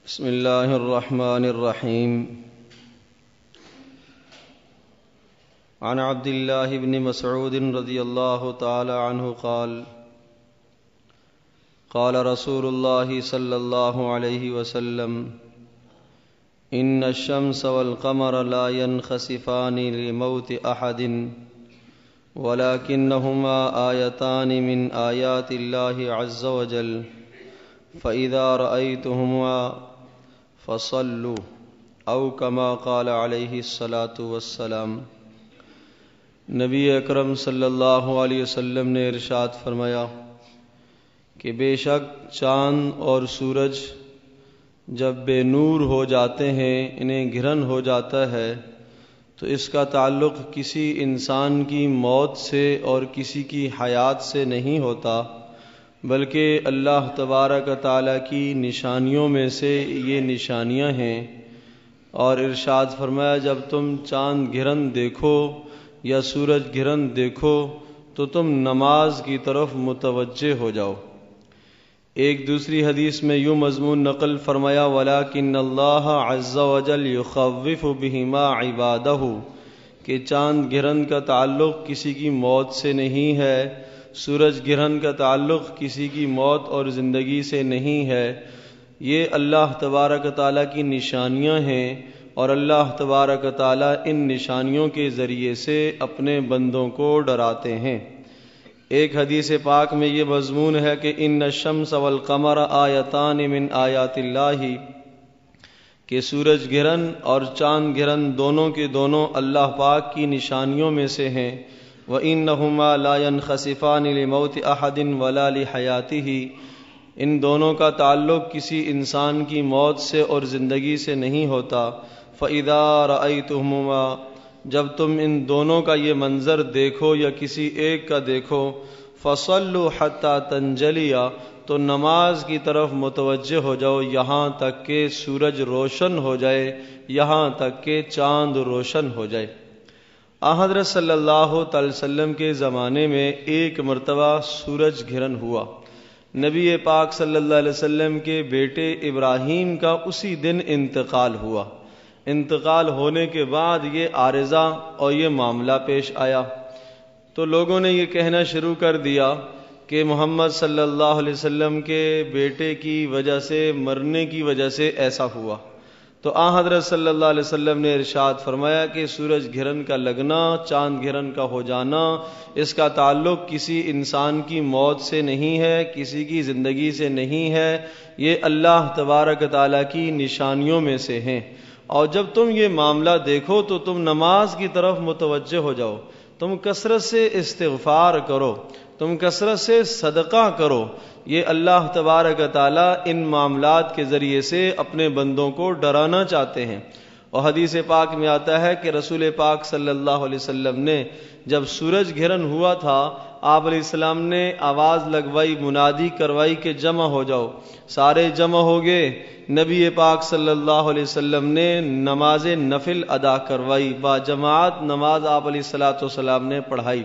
بسم اللہ الرحمن الرحیم عن عبد اللہ بن مسعود رضی اللہ تعالی عنہ قال قال رسول اللہ صلی اللہ علیہ وسلم ان الشمس والقمر لا ينخسفان لموت احد ولكنهما آیتان من آیات اللہ عز وجل فإذا رأيتهما فصلوا او کما قال علیہ الصلاۃ والسلام۔ نبی اکرم صلی اللہ علیہ وسلم نے ارشاد فرمایا کہ بے شک چاند اور سورج جب بے نور ہو جاتے ہیں، انہیں گرہن ہو جاتا ہے، تو اس کا تعلق کسی انسان کی موت سے اور کسی کی حیات سے نہیں ہوتا، بلکہ اللہ تبارک و تعالیٰ کی نشانیوں میں سے یہ نشانیاں ہیں۔ اور ارشاد فرمایا جب تم چاند گرہن دیکھو یا سورج گرہن دیکھو تو تم نماز کی طرف متوجہ ہو جاؤ۔ ایک دوسری حدیث میں یوں مضمون نقل فرمایا وَلَكِنَّ اللَّهَ عَزَّ وَجَلَّ يُخَوِّفُ بِهِمَا عِبَادَهُ کہ چاند گرہن کا تعلق کسی کی موت سے نہیں ہے، سورج گرہن کا تعلق کسی کی موت اور زندگی سے نہیں ہے، یہ اللہ تبارک تعالیٰ کی نشانیاں ہیں، اور اللہ تبارک تعالیٰ ان نشانیوں کے ذریعے سے اپنے بندوں کو ڈراتے ہیں۔ ایک حدیث پاک میں یہ مضمون ہے کہ ان الشمس والقمر آیتان من آیات اللہ کہ سورج گرہن اور چاند گرہن دونوں کے دونوں اللہ پاک کی نشانیوں میں سے ہیں۔ وَإِنَّهُمَا لَا يَنْخَسِفَانِ لِمَوْتِ أَحَدٍ وَلَا لِحَيَاتِهِ ان دونوں کا تعلق کسی انسان کی موت سے اور زندگی سے نہیں ہوتا۔ فَإِذَا رَأَيْتُمُهُمَا جب تم ان دونوں کا یہ منظر دیکھو یا کسی ایک کا دیکھو، فَصَلُّوا حَتَّى تَنْجَلِيَ تو نماز کی طرف متوجہ ہو جاؤ یہاں تک کہ سورج روشن ہو جائے، یہاں تک کہ چاند روشن ہو جائے۔ حضرت صلی اللہ تعالی وسلم کے زمانے میں ایک مرتبہ سورج گرہن ہوا۔ نبی پاک صلی اللہ علیہ وسلم کے بیٹے ابراہیم کا اسی دن انتقال ہوا۔ انتقال ہونے کے بعد یہ عارضہ اور یہ معاملہ پیش آیا، تو لوگوں نے یہ کہنا شروع کر دیا کہ محمد صلی اللہ علیہ وسلم کے بیٹے کی وجہ سے، مرنے کی وجہ سے ایسا ہوا۔ تو حضرت صلی اللہ علیہ وسلم نے ارشاد فرمایا کہ سورج گرہن کا لگنا، چاند گرہن کا ہو جانا، اس کا تعلق کسی انسان کی موت سے نہیں ہے، کسی کی زندگی سے نہیں ہے، یہ اللہ تبارک تعالیٰ کی نشانیوں میں سے ہیں۔ اور جب تم یہ معاملہ دیکھو تو تم نماز کی طرف متوجہ ہو جاؤ، تم کثرت سے استغفار کرو، تم کثرت سے صدقہ کرو۔ یہ اللہ تبارک تعالیٰ ان معاملات کے ذریعے سے اپنے بندوں کو ڈرانا چاہتے ہیں۔ اور حدیث پاک میں آتا ہے کہ رسول پاک صلی اللہ علیہ وسلم نے جب سورج گرہن ہوا تھا، آپ علیہ السلام نے آواز لگوائی، منادی کروائی کہ جمع ہو جاؤ۔ سارے جمع ہو گئے، نبی پاک صلی اللہ علیہ وسلم نے نماز نفل ادا کروائی، با جماعت نماز آپ علیہ السلام نے پڑھائی۔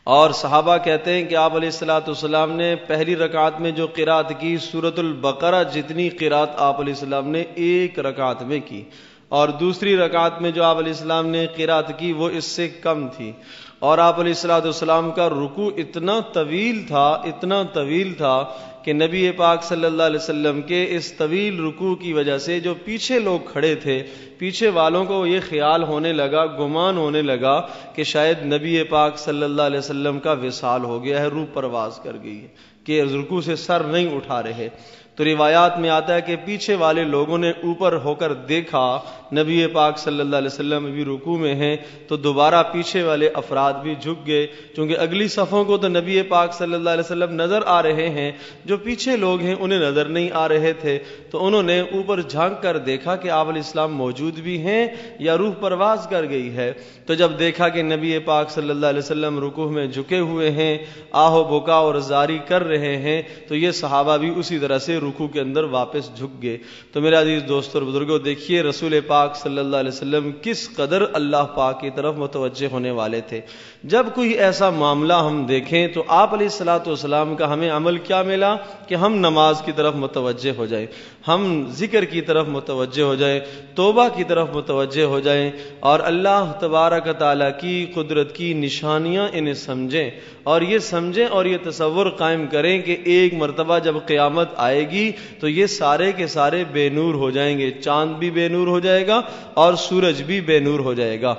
اور صحابہ کہتے ہیں کہ آپ علیہ السلام نے پہلی رکعت میں جو قرات کی، سورۃ البقرہ جتنی قرات آپ علیہ السلام نے ایک رکعت میں کی، اور دوسری رکعت میں جو آپ علیہ السلام نے قرات کی وہ اس سے کم تھی۔ اور آپ علیہ السلام کا رکوع اتنا طویل تھا کہ نبی پاک صلی اللہ علیہ وسلم کے اس طویل رکوع کی وجہ سے جو پیچھے لوگ کھڑے تھے، پیچھے والوں کو یہ خیال ہونے لگا، گمان ہونے لگا کہ شاید نبی پاک صلی اللہ علیہ وسلم کا وصال ہو گیا ہے، روح پرواز کر گئی ہے، کہ رکوع سے سر نہیں اٹھا رہے۔ تو روایات میں آتا ہے کہ پیچھے والے لوگوں نے اوپر ہو کر دیکھا نبی پاک صلی اللہ علیہ وسلم بھی رکوع میں ہیں، تو دوبارہ پیچھے والے افراد بھی جھک گئے، چونکہ اگلی صفوں کو تو نبی پاک صلی اللہ علیہ وسلم نظر آ رہے ہیں، جو پیچھے لوگ ہیں انہیں نظر نہیں آ رہے تھے۔ تو انہوں نے اوپر جھانک کر دیکھا کہ آپ علیہ السلام موجود بھی ہیں یا روح پرواز کر گئی ہے۔ تو جب دیکھا کہ نبی پاک صلی اللہ علیہ وسلم رکوع میں جھکے ہوئے ہیں، آہ و بکا اور زاری کر رہے ہیں، تو یہ صحابہ بھی اسی طرح سے رکوع کے اندر واپس جھک گئے۔ تو میرے عزیز دوستوں اور بزرگوں، دیکھیے رسول پاک صلی اللہ علیہ وسلم کس قدر اللہ پاک کی طرف متوجہ ہونے والے تھے۔ جب کوئی ایسا معاملہ ہم دیکھیں تو آپ علیہ الصلوۃ والسلام کا ہمیں عمل کیا ملا کہ ہم نماز کی طرف متوجہ ہو جائیں، ہم ذکر کی طرف متوجہ ہو جائیں، توبہ کی طرف متوجہ ہو جائیں، اور اللہ تبارک تعالیٰ کی قدرت کی نشانیاں انہیں سمجھیں، اور یہ سمجھیں اور یہ تصور قائم کریں کہ ایک مرتبہ جب قیامت آئے گی تو یہ سارے کے سارے بے نور ہو جائیں گے، چاند بھی بے نور ہو جائے گا اور سورج بھی بے نور ہو جائے گا۔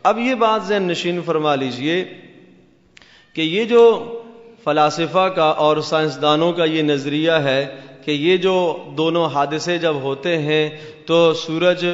اب یہ بات ذہن نشین فرما لیجئے کہ یہ جو فلاسفہ کا اور سائنسدانوں کا یہ نظریہ ہے کہ یہ جو دونوں حادثے جب ہوتے ہیں تو سورج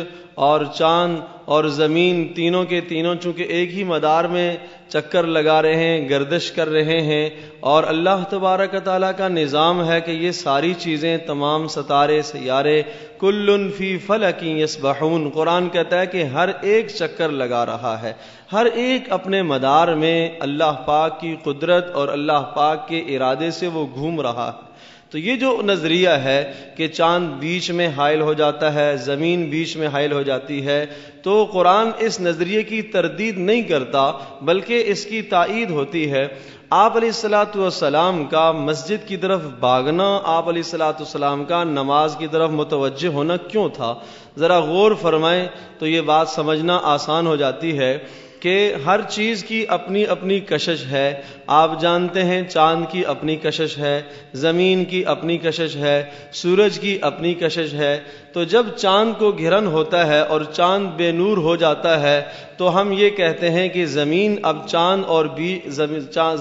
اور چاند اور زمین تینوں کے تینوں چونکہ ایک ہی مدار میں چکر لگا رہے ہیں، گردش کر رہے ہیں، اور اللہ تبارک تعالیٰ کا نظام ہے کہ یہ ساری چیزیں، تمام ستارے، سیارے، کل فی فلک یسبحون، قرآن کہتا ہے کہ ہر ایک چکر لگا رہا ہے، ہر ایک اپنے مدار میں اللہ پاک کی قدرت اور اللہ پاک کے ارادے سے وہ گھوم رہا ہے۔ تو یہ جو نظریہ ہے کہ چاند بیچ میں حائل ہو جاتا ہے، زمین بیچ میں حائل ہو جاتی ہے، تو قرآن اس نظریے کی تردید نہیں کرتا بلکہ اس کی تائید ہوتی ہے۔ آپ علیہ الصلوۃ والسلام کا مسجد کی طرف بھاگنا، آپ علیہ الصلوۃ والسلام کا نماز کی طرف متوجہ ہونا کیوں تھا؟ ذرا غور فرمائیں تو یہ بات سمجھنا آسان ہو جاتی ہے کہ ہر چیز کی اپنی اپنی کشش ہے۔ آپ جانتے ہیں چاند کی اپنی کشش ہے، زمین کی اپنی کشش ہے، سورج کی اپنی کشش ہے۔ تو جب چاند کو گھرن ہوتا ہے اور چاند بے نور ہو جاتا ہے تو ہم یہ کہتے ہیں کہ زمین اب چاند اور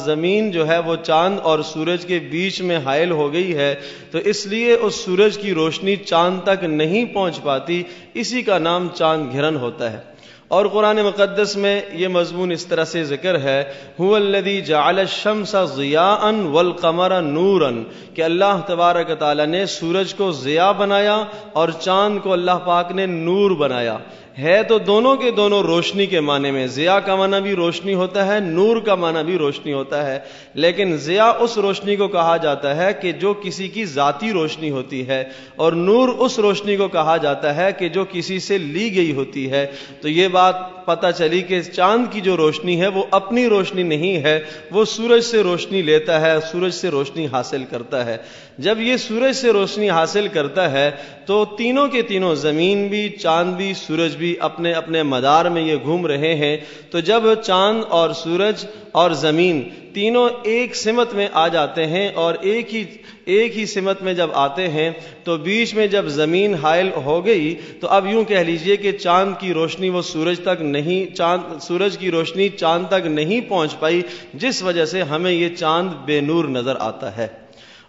زمین جو ہے وہ چاند اور سورج کے بیچ میں حائل ہو گئی ہے، تو اس لیے اس سورج کی روشنی چاند تک نہیں پہنچ پاتی، اسی کا نام چاند گھرن ہوتا ہے۔ اور قرآن مقدس میں یہ مضمون اس طرح سے ذکر ہے، هو الذی جعل الشمس ضیاء والقمر نورا، کہ اللہ تبارک تعالیٰ نے سورج کو ضیاء بنایا اور چاند کو اللہ پاک نے نور بنایا۔ ہے تو دونوں کے دونوں روشنی کے معنی میں، ضیاء کا معنی بھی روشنی ہوتا ہے، نور کا معنی بھی روشنی ہوتا ہے، لیکن ضیاء اس روشنی کو کہا جاتا ہے کہ جو کسی کی ذاتی روشنی ہوتی ہے، اور نور اس روشنی کو کہا جاتا ہے کہ جو کسی سے لی گئی ہوتی ہے۔ تو یہ بات پتہ چلی کہ چاند کی جو روشنی ہے وہ اپنی روشنی نہیں ہے، وہ سورج سے روشنی لیتا ہے، سورج سے روشنی حاصل کرتا ہے۔ جب یہ سورج سے روشنی حاصل کرتا ہے تو تینوں کے تینوں، زمین بھی، چاند بھی، سورج بھی اپنے اپنے مدار میں یہ گھوم رہے ہیں۔ تو جب چاند اور سورج اور زمین تینوں ایک سمت میں آ جاتے ہیں اور ایک ہی سمت میں جب آتے ہیں تو بیچ میں جب زمین حائل ہو گئی تو اب یوں کہہ لیجئے کہ چاند کی روشنی وہ سورج کی روشنی چاند تک نہیں پہنچ پائی، جس وجہ سے ہمیں یہ چاند بے نور نظر آتا ہے۔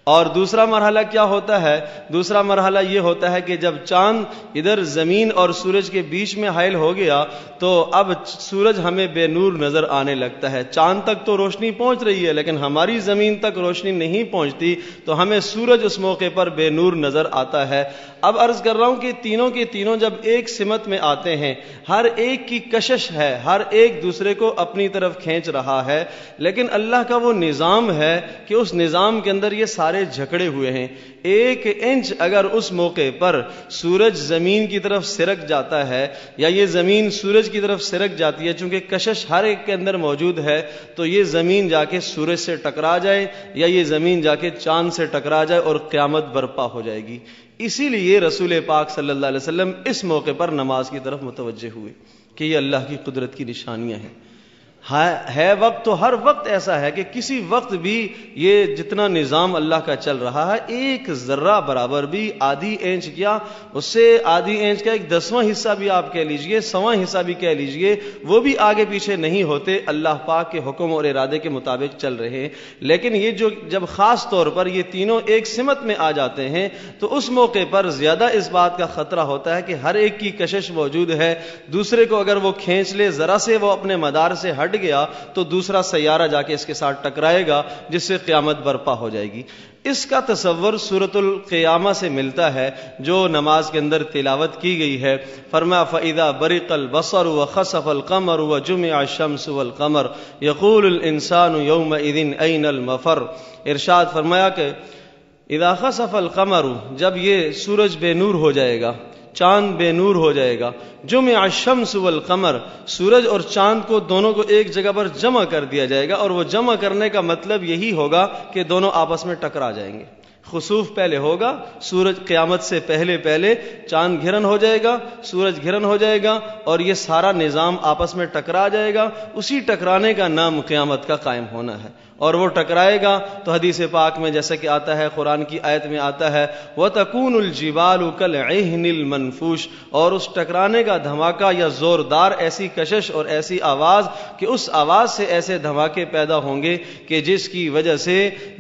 اور دوسرا مرحلہ کیا ہوتا ہے؟ دوسرا مرحلہ یہ ہوتا ہے کہ جب چاند ادھر زمین اور سورج کے بیچ میں حائل ہو گیا تو اب سورج ہمیں بے نور نظر آنے لگتا ہے۔ چاند تک تو روشنی پہنچ رہی ہے لیکن ہماری زمین تک روشنی نہیں پہنچتی، تو ہمیں سورج اس موقع پر بے نور نظر آتا ہے۔ اب عرض کر رہا ہوں کہ تینوں کے تینوں جب ایک سمت میں آتے ہیں، ہر ایک کی کشش ہے، ہر ایک دوسرے کو اپنی طرف کھینچ رہا ہے، لیکن اللہ کا وہ نظام ہے کہ اس نظام کے اندر یہ سارے جھکڑے ہوئے ہیں۔ 1 انچ اگر اس موقع پر سورج زمین کی طرف سرک جاتا ہے یا یہ زمین سورج کی طرف سرک جاتی ہے، چونکہ کشش ہر ایک کے اندر موجود ہے، تو یہ زمین جا کے سورج سے ٹکرا جائے یا یہ زمین جا کے چاند سے ٹکرا جائے اور قیامت برپا ہو جائے گی۔ اسی لیے رسول پاک صلی اللہ علیہ وسلم اس موقع پر نماز کی طرف متوجہ ہوئے کہ یہ اللہ کی قدرت کی نشانیاں ہیں۔ ہے وقت تو ہر وقت ایسا ہے کہ کسی وقت بھی یہ جتنا نظام اللہ کا چل رہا ہے، ایک ذرہ برابر بھی، آدھی انچ کیا، اس سے آدھی انچ کا 1/10واں حصہ بھی آپ کہہ لیجئے، 100واں حصہ بھی کہہ لیجئے، وہ بھی آگے پیچھے نہیں ہوتے، اللہ پاک کے حکم اور ارادے کے مطابق چل رہے ہیں۔ لیکن یہ جب خاص طور پر یہ تینوں ایک سمت میں آ جاتے ہیں تو اس موقع پر زیادہ اس بات کا خطرہ ہوتا ہے کہ ہر ایک کی کشش موجود ہے، دوسرے کو اگر وہ کھینچ لے، ذرا سے وہ اپنے مدار سے ہٹ گیا تو دوسرا سیارہ جا کے اس کے ساتھ ٹکرائے گا، جس سے قیامت برپا ہو جائے گی۔ اس کا تصور سورۃ القیامہ سے ملتا ہے جو نماز کے اندر تلاوت کی گئی ہے۔ فرمایا فَإِذَا بَرِقَ الْبَصَرُ وَخَسَفَ الْقَمَرُ وَجُمِعَ الشَّمْسُ وَالْقَمَرُ يَقُولُ الْإِنسَانُ يَوْمَئِذٍ أَيْنَ الْمَفَرُّ۔ ارشاد فرمایا کہ اذا خسف القمر، جب یہ سورج بے نور ہو جائے گا، چاند بے نور ہو جائے گا، جمع الشمس والقمر، سورج اور چاند کو دونوں کو ایک جگہ پر جمع کر دیا جائے گا، اور وہ جمع کرنے کا مطلب یہی ہوگا کہ دونوں آپس میں ٹکرا جائیں گے۔ خسوف پہلے ہوگا، سورج قیامت سے پہلے چاند گھرن ہو جائے گا، سورج گھرن ہو جائے گا، اور یہ سارا نظام آپس میں ٹکرا جائے گا۔ اسی ٹکرانے کا نام قیامت کا قائم ہونا ہے، اور وہ ٹکرائے گا تو حدیث پاک میں جیسا کہ آتا ہے، قرآن کی آیت میں آتا ہے وَتَكُونُ الْجِبَالُ كَالْعِهْنِ الْمَنْفُوشِ، اور اس ٹکرانے کا دھماکہ یا زوردار ایسی کشش اور ایسی آواز کہ اس آواز سے ایسے دھماکے پیدا ہوں گے کہ جس کی وجہ سے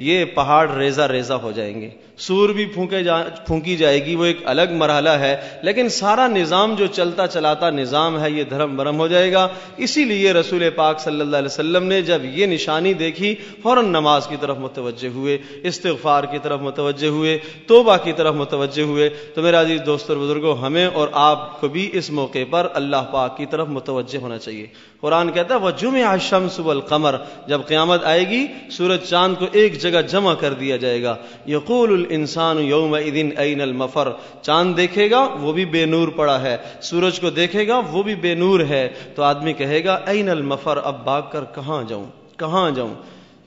یہ پہاڑ ریزہ ریزہ ہو جائیں گے۔ سور بھی پھونکی جائے گی، وہ ایک الگ مرحلہ ہے، لیکن سارا نظام جو چلتا چلاتا نظام ہے یہ دھرم برم ہو جائے گا۔ اسی لیے رسول پاک صلی اللہ علیہ وسلم نے جب یہ نشانی دیکھی فوراً نماز کی طرف متوجہ ہوئے، استغفار کی طرف متوجہ ہوئے، توبہ کی طرف متوجہ ہوئے۔ تو میرے عزیز دوستو اور بزرگوں، ہمیں اور آپ کو بھی اس موقع پر اللہ پاک کی طرف متوجہ ہونا چاہیے۔ قرآن کہتا ہے وَجُمِعَ الشَّمْسُ وَالْقَمَرُ، جب قیامت آئے گی سورج چاند کو ایک جگہ جمع کر دیا جائے گا۔ یقول الانسان یومئذ این المفر، چاند دیکھے گا وہ بھی بے نور پڑا ہے، سورج کو دیکھے گا وہ بھی بے نور ہے، تو آدمی کہے گا این المفر، اب بھاگ کر کہاں جاؤں، کہاں جاؤں۔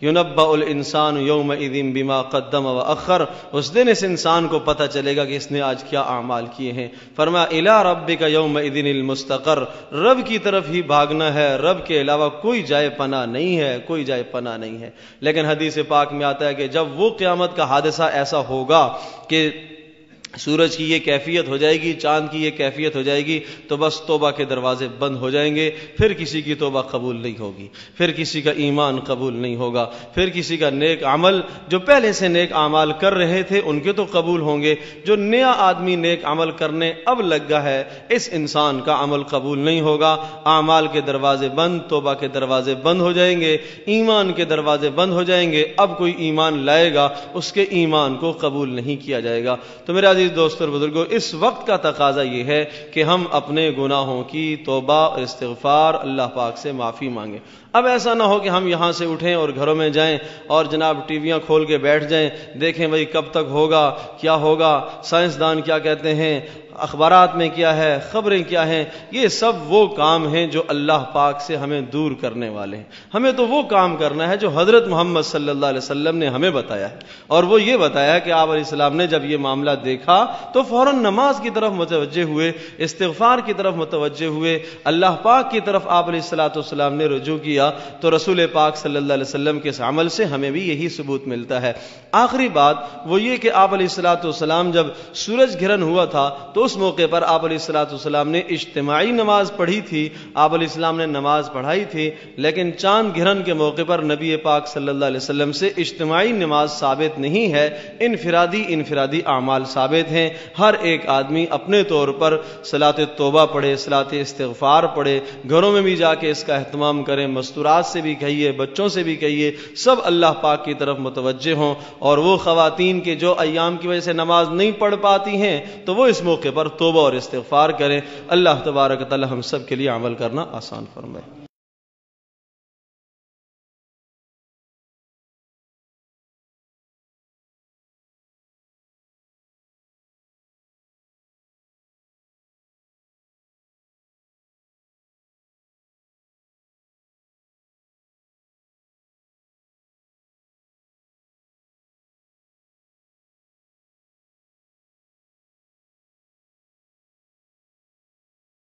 ینبأ الانسان یومئذ بما قدم واخر، اس دن اس انسان کو پتہ چلے گا کہ اس نے آج کیا اعمال کیے ہیں۔ فرمایا الی ربک یومئذ المستقر، رب کی طرف ہی بھاگنا ہے، رب کے علاوہ کوئی جائے پناہ نہیں ہے، کوئی جائے پناہ نہیں ہے۔ لیکن حدیث پاک میں آتا ہے کہ جب وہ قیامت کا حادثہ ایسا ہوگا کہ سورج کی یہ کیفیت ہو جائے گی، چاند کی یہ کیفیت ہو جائے گی، تو بس توبہ کے دروازے بند ہو جائیں گے، پھر کسی کی توبہ قبول نہیں ہوگی، پھر کسی کا ایمان قبول نہیں ہوگا، پھر کسی کا نیک عمل، جو پہلے سے نیک اعمال کر رہے تھے ان کے تو قبول ہوں گے، جو نیا آدمی نیک عمل کرنے اب لگا ہے اس انسان کا عمل قبول نہیں ہوگا۔ اعمال کے دروازے بند، توبہ کے دروازے بند ہو جائیں گے، ایمان کے دروازے بند ہو جائیں گے، اب کوئی ایمان لائے گا اس کے ایمان کو قبول نہیں کیا جائے گا۔ تو میرے عزیز دوستو اور بزرگوں، اس وقت کا تقاضا یہ ہے کہ ہم اپنے گناہوں کی توبہ اور استغفار اللہ پاک سے معافی مانگیں۔ اب ایسا نہ ہو کہ ہم یہاں سے اٹھیں اور گھروں میں جائیں اور جناب ٹی ویاں کھول کے بیٹھ جائیں، دیکھیں بھئی کب تک ہوگا، کیا ہوگا، سائنسدان کیا کہتے ہیں، اخبارات میں کیا ہے، خبریں کیا ہیں۔ یہ سب وہ کام ہیں جو اللہ پاک سے ہمیں دور کرنے والے ہیں۔ ہمیں تو وہ کام کرنا ہے جو حضرت محمد صلی اللہ علیہ وسلم نے ہمیں بتایا ہے، اور وہ یہ بتایا کہ آپ علیہ السلام نے جب یہ معاملہ دیکھا تو فوراً نماز کی طرف متوجہ ہوئے، استغفار کی طرف متوجہ ہوئے، اللہ پاک کی طرف آپ علیہ السلام نے رجوع کیا۔ تو رسول پاک صلی اللہ علیہ وسلم کے اس عمل سے ہمیں بھی یہی ثبوت ملتا ہے۔ آخری بات وہ یہ کہ آپ علیہ السلام جب سورج گرہن ہوا تھا تو اس موقع پر آپ علیہ السلام نے اجتماعی نماز پڑھی تھی، آپ علیہ السلام نے نماز پڑھائی تھی، لیکن چاند گرہن کے موقع پر نبی پاک صلی اللہ علیہ وسلم سے اجتماعی نماز ثابت نہیں ہے، انفرادی اعمال ثابت ہیں۔ ہر ایک آدمی اپنے طور پر صلاۃ توبہ پڑھے، صلاۃ استغفار پڑھے، گھروں میں بھی جا کے اس کا اہتمام کریں، مستورات سے بھی کہیے، بچوں سے بھی کہیے، سب اللہ پاک کی طرف متوجہ ہوں۔ اور وہ خواتین کے جو ایام کی وجہ سے نماز نہیں پڑھ پاتی ہیں تو وہ اس موقع پر توبہ اور استغفار کریں۔ اللہ تبارک و تعالی ہم سب کے لیے عمل کرنا آسان فرمائے۔